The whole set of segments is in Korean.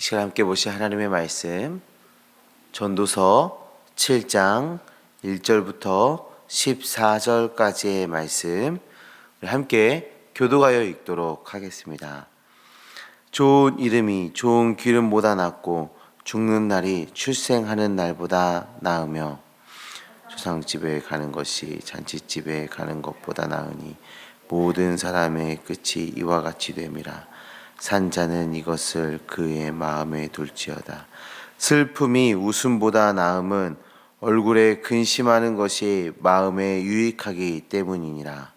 시간 함께 보실 하나님의 말씀 전도서 7장 1절부터 14절까지의 말씀 우리 함께 교도하여 읽도록 하겠습니다. 좋은 이름이 좋은 기름보다 낫고 죽는 날이 출생하는 날보다 나으며 조상집에 가는 것이 잔치집에 가는 것보다 나으니 모든 사람의 끝이 이와 같이 됨이라. 산자는 이것을 그의 마음에 둘지어다. 슬픔이 웃음보다 나음은 얼굴에 근심하는 것이 마음에 유익하기 때문이니라.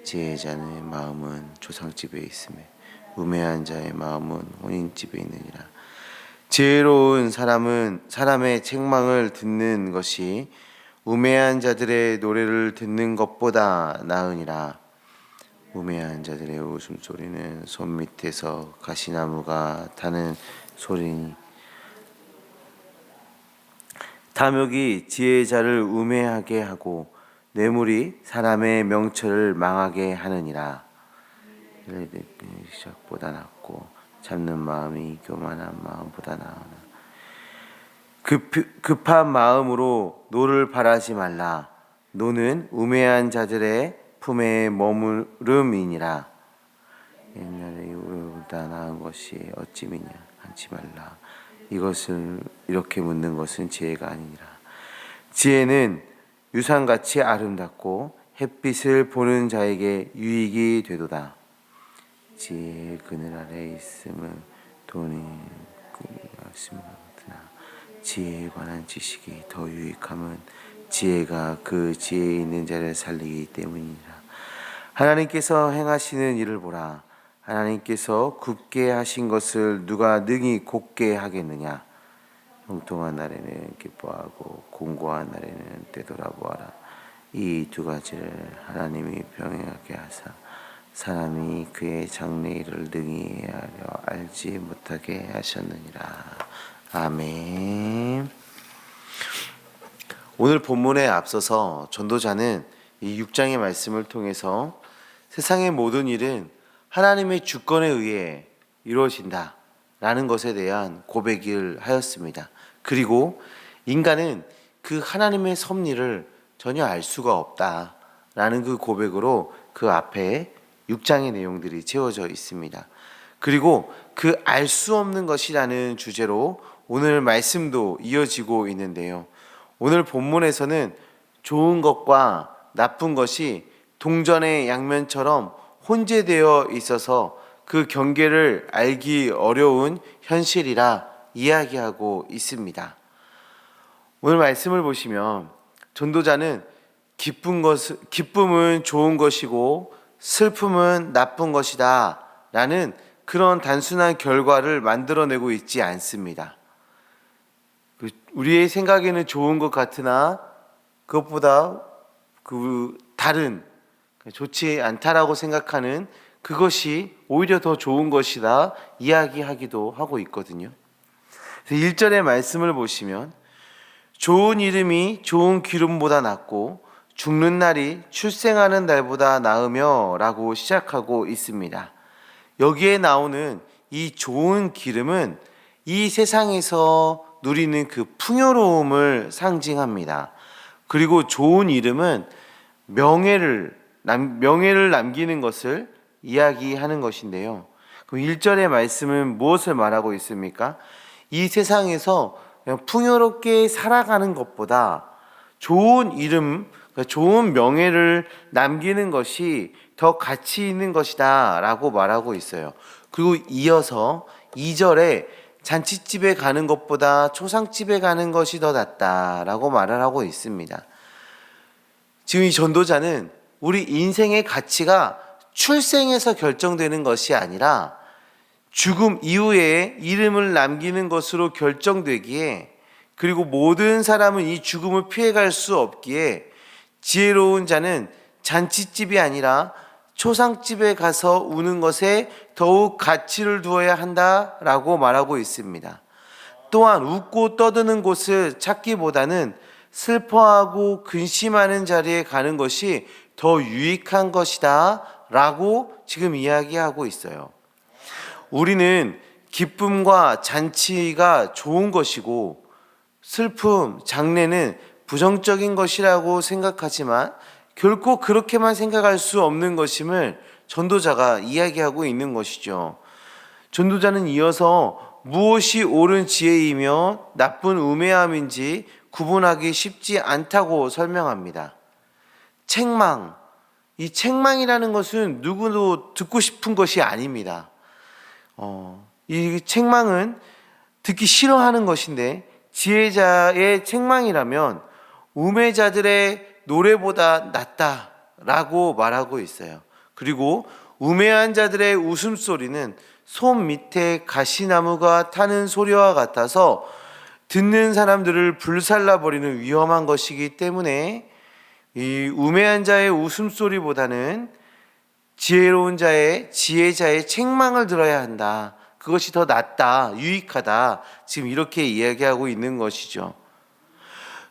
지혜자의 마음은 조상집에 있으며 우매한 자의 마음은 혼인집에 있느니라. 지혜로운 사람은 사람의 책망을 듣는 것이 우매한 자들의 노래를 듣는 것보다 나으니라. 우매한 자들의 웃음소리는 손밑에서 가시나무가 타는 소리니 탐욕이 지혜자를 우매하게 하고 뇌물이 사람의 명철을 망하게 하느니라. 시작보다 낫고 잡는 마음이 교만한 마음보다 나으나 급한 마음으로 노를 바라지 말라. 노는 우매한 자들의 품에 머무름이니라. 옛날에 이후보다 나은 것이 어찌미냐 하지 말라. 이것을 이렇게 묻는 것은 지혜가 아니니라. 지혜는 유산같이 아름답고 햇빛을 보는 자에게 유익이 되도다. 지혜의 그늘 아래 있음은 돈이 그리하심과 같으나 지혜에 관한 지식이 더 유익함은 지혜가 그 지혜에 있는 자를 살리기 때문이니라. 하나님께서 행하시는 일을 보라. 하나님께서 굽게 하신 것을 누가 능히 곱게 하겠느냐. 형통한 날에는 기뻐하고 공고한 날에는 되돌아보아라. 이 두 가지를 하나님이 병행하게 하사 사람이 그의 장래일을 능히 하려 알지 못하게 하셨느니라. 아멘. 오늘 본문에 앞서서 전도자는 이 6장의 말씀을 통해서 세상의 모든 일은 하나님의 주권에 의해 이루어진다 라는 것에 대한 고백을 하였습니다. 그리고 인간은 그 하나님의 섭리를 전혀 알 수가 없다 라는 그 고백으로 그 앞에 6장의 내용들이 채워져 있습니다. 그리고 그 알 수 없는 것이라는 주제로 오늘 말씀도 이어지고 있는데요. 오늘 본문에서는 좋은 것과 나쁜 것이 동전의 양면처럼 혼재되어 있어서 그 경계를 알기 어려운 현실이라 이야기하고 있습니다. 오늘 말씀을 보시면 전도자는 기쁨은 좋은 것이고 슬픔은 나쁜 것이다 라는 그런 단순한 결과를 만들어내고 있지 않습니다. 우리의 생각에는 좋은 것 같으나 그것보다 다른 좋지 않다라고 생각하는 그것이 오히려 더 좋은 것이다 이야기하기도 하고 있거든요. 1절의 말씀을 보시면 좋은 이름이 좋은 기름보다 낫고 죽는 날이 출생하는 날보다 나으며 라고 시작하고 있습니다. 여기에 나오는 이 좋은 기름은 이 세상에서 누리는 그 풍요로움을 상징합니다. 그리고 좋은 이름은 명예를 남기는 것을 이야기하는 것인데요. 그럼 1절의 말씀은 무엇을 말하고 있습니까? 이 세상에서 풍요롭게 살아가는 것보다 좋은 이름, 좋은 명예를 남기는 것이 더 가치 있는 것이다 라고 말하고 있어요. 그리고 이어서 2절에 잔치집에 가는 것보다 초상집에 가는 것이 더 낫다라고 말을 하고 있습니다. 지금 이 전도자는 우리 인생의 가치가 출생에서 결정되는 것이 아니라 죽음 이후에 이름을 남기는 것으로 결정되기에, 그리고 모든 사람은 이 죽음을 피해갈 수 없기에 지혜로운 자는 잔치집이 아니라 초상집에 가서 우는 것에 더욱 가치를 두어야 한다라고 말하고 있습니다. 또한 웃고 떠드는 곳을 찾기보다는 슬퍼하고 근심하는 자리에 가는 것이 더 유익한 것이다 라고 지금 이야기하고 있어요. 우리는 기쁨과 잔치가 좋은 것이고 슬픔, 장례는 부정적인 것이라고 생각하지만 결코 그렇게만 생각할 수 없는 것임을 전도자가 이야기하고 있는 것이죠. 전도자는 이어서 무엇이 옳은 지혜이며 나쁜 우매함인지 구분하기 쉽지 않다고 설명합니다. 책망, 이 책망이라는 것은 누구도 듣고 싶은 것이 아닙니다. 이 책망은 듣기 싫어하는 것인데 지혜자의 책망이라면 우매자들의 노래보다 낫다라고 말하고 있어요. 그리고 우매한 자들의 웃음소리는 손 밑에 가시나무가 타는 소리와 같아서 듣는 사람들을 불살라버리는 위험한 것이기 때문에 이 우매한 자의 웃음소리보다는 지혜로운 자의 지혜자의 책망을 들어야 한다. 그것이 더 낫다, 유익하다. 지금 이렇게 이야기하고 있는 것이죠.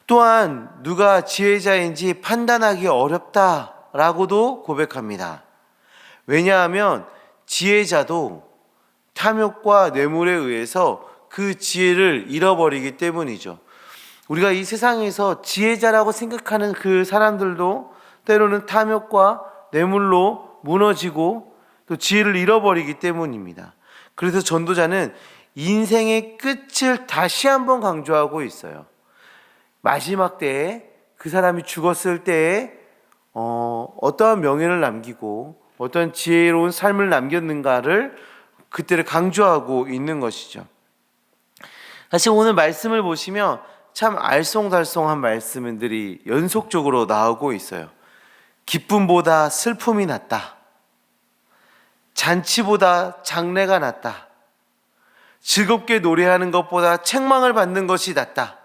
또한 누가 지혜자인지 판단하기 어렵다라고도 고백합니다. 왜냐하면 지혜자도 탐욕과 뇌물에 의해서 그 지혜를 잃어버리기 때문이죠. 우리가 이 세상에서 지혜자라고 생각하는 그 사람들도 때로는 탐욕과 뇌물로 무너지고 또 지혜를 잃어버리기 때문입니다. 그래서 전도자는 인생의 끝을 다시 한번 강조하고 있어요. 마지막 때에 그 사람이 죽었을 때에 어떠한 명예를 남기고 어떤 지혜로운 삶을 남겼는가를 그때를 강조하고 있는 것이죠. 사실 오늘 말씀을 보시면 참 알쏭달쏭한 말씀들이 연속적으로 나오고 있어요. 기쁨보다 슬픔이 낫다. 잔치보다 장례가 낫다. 즐겁게 노래하는 것보다 책망을 받는 것이 낫다.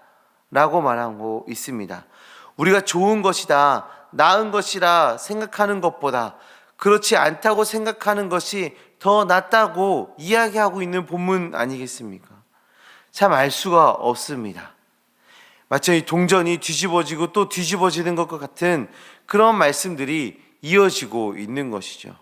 라고 말하고 있습니다. 우리가 좋은 것이다, 나은 것이라 생각하는 것보다 그렇지 않다고 생각하는 것이 더 낫다고 이야기하고 있는 본문 아니겠습니까? 참 알 수가 없습니다. 마치 이 동전이 뒤집어지고 또 뒤집어지는 것과 같은 그런 말씀들이 이어지고 있는 것이죠.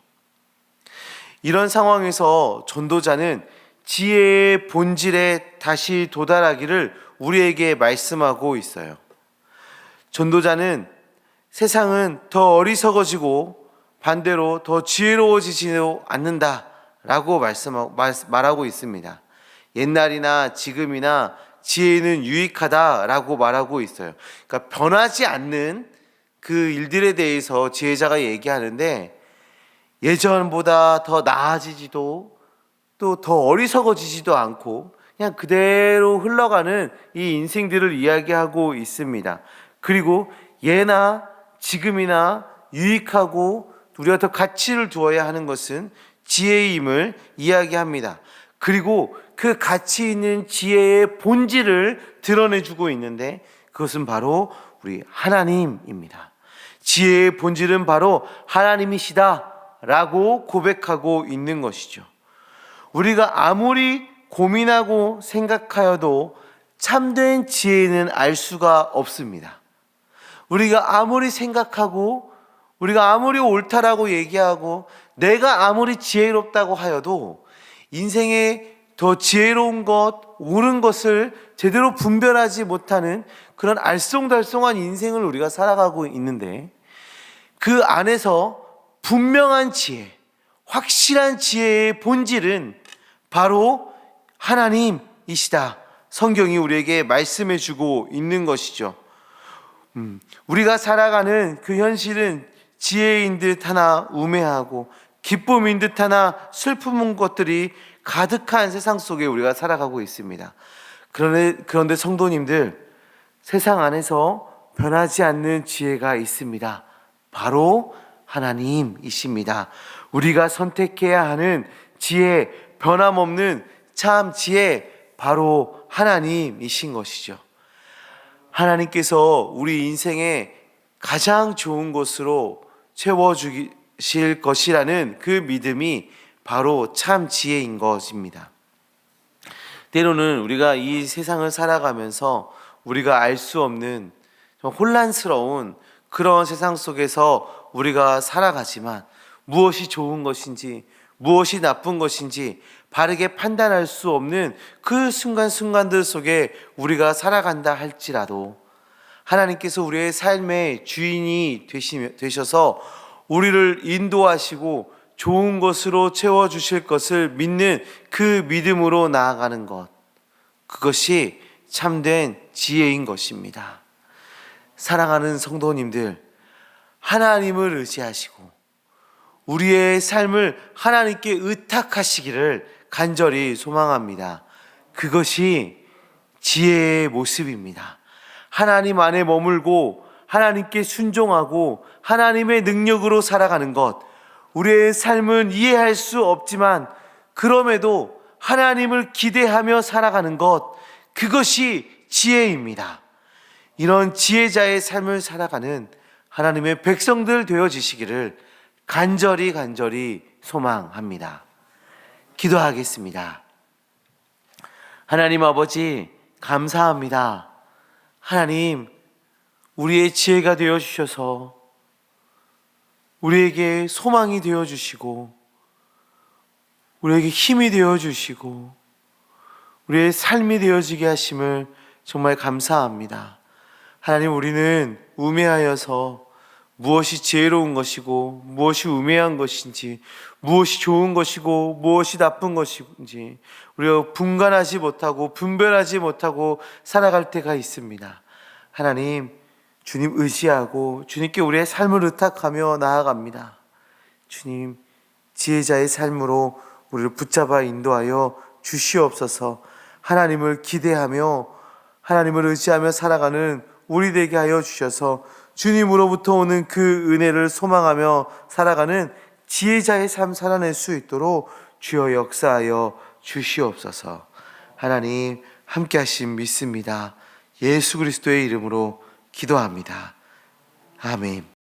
이런 상황에서 전도자는 지혜의 본질에 다시 도달하기를 우리에게 말씀하고 있어요. 전도자는 세상은 더 어리석어지고 반대로 더 지혜로워지지도 않는다라고 말하고 있습니다. 옛날이나 지금이나 지혜는 유익하다라고 말하고 있어요. 그러니까 변하지 않는 그 일들에 대해서 지혜자가 얘기하는데 예전보다 더 나아지지도 또 더 어리석어지지도 않고 그냥 그대로 흘러가는 이 인생들을 이야기하고 있습니다. 그리고 예나 지금이나 유익하고 우리가 더 가치를 두어야 하는 것은 지혜임을 이야기합니다. 그리고 그 가치 있는 지혜의 본질을 드러내주고 있는데 그것은 바로 우리 하나님입니다. 지혜의 본질은 바로 하나님이시다 라고 고백하고 있는 것이죠. 우리가 아무리 고민하고 생각하여도 참된 지혜는 알 수가 없습니다. 우리가 아무리 생각하고 우리가 아무리 옳다라고 얘기하고 내가 아무리 지혜롭다고 하여도 인생에 더 지혜로운 것, 옳은 것을 제대로 분별하지 못하는 그런 알쏭달쏭한 인생을 우리가 살아가고 있는데 그 안에서 분명한 지혜, 확실한 지혜의 본질은 바로 하나님이시다. 성경이 우리에게 말씀해 주고 있는 것이죠. 우리가 살아가는 그 현실은 지혜인 듯 하나 우매하고 기쁨인 듯 하나 슬픔인 것들이 가득한 세상 속에 우리가 살아가고 있습니다. 그런데 성도님들, 세상 안에서 변하지 않는 지혜가 있습니다. 바로 하나님이십니다. 우리가 선택해야 하는 지혜, 변함없는 참 지혜, 바로 하나님이신 것이죠. 하나님께서 우리 인생에 가장 좋은 것으로 채워주실 것이라는 그 믿음이 바로 참 지혜인 것입니다. 때로는 우리가 이 세상을 살아가면서 우리가 알 수 없는 혼란스러운 그런 세상 속에서 우리가 살아가지만 무엇이 좋은 것인지, 무엇이 나쁜 것인지 바르게 판단할 수 없는 그 순간순간들 속에 우리가 살아간다 할지라도 하나님께서 우리의 삶의 주인이 되셔서 우리를 인도하시고 좋은 것으로 채워주실 것을 믿는 그 믿음으로 나아가는 것, 그것이 참된 지혜인 것입니다. 사랑하는 성도님들, 하나님을 의지하시고 우리의 삶을 하나님께 의탁하시기를 간절히 소망합니다. 그것이 지혜의 모습입니다. 하나님 안에 머물고 하나님께 순종하고 하나님의 능력으로 살아가는 것, 우리의 삶은 이해할 수 없지만 그럼에도 하나님을 기대하며 살아가는 것, 그것이 지혜입니다. 이런 지혜자의 삶을 살아가는 하나님의 백성들 되어지시기를 간절히 소망합니다. 기도하겠습니다. 하나님 아버지, 감사합니다. 하나님, 우리의 지혜가 되어주셔서 우리에게 소망이 되어주시고 우리에게 힘이 되어주시고 우리의 삶이 되어지게 하심을 정말 감사합니다. 하나님, 우리는 우매하여서 무엇이 지혜로운 것이고 무엇이 우매한 것인지, 무엇이 좋은 것이고 무엇이 나쁜 것인지 우리가 분간하지 못하고 분별하지 못하고 살아갈 때가 있습니다. 하나님, 주님 의지하고 주님께 우리의 삶을 의탁하며 나아갑니다. 주님, 지혜자의 삶으로 우리를 붙잡아 인도하여 주시옵소서. 하나님을 기대하며 하나님을 의지하며 살아가는 우리 되게 하여 주셔서 주님으로부터 오는 그 은혜를 소망하며 살아가는 지혜자의 삶 살아낼 수 있도록 주여 역사하여 주시옵소서. 하나님, 함께 하심 믿습니다. 예수 그리스도의 이름으로 기도합니다. 아멘.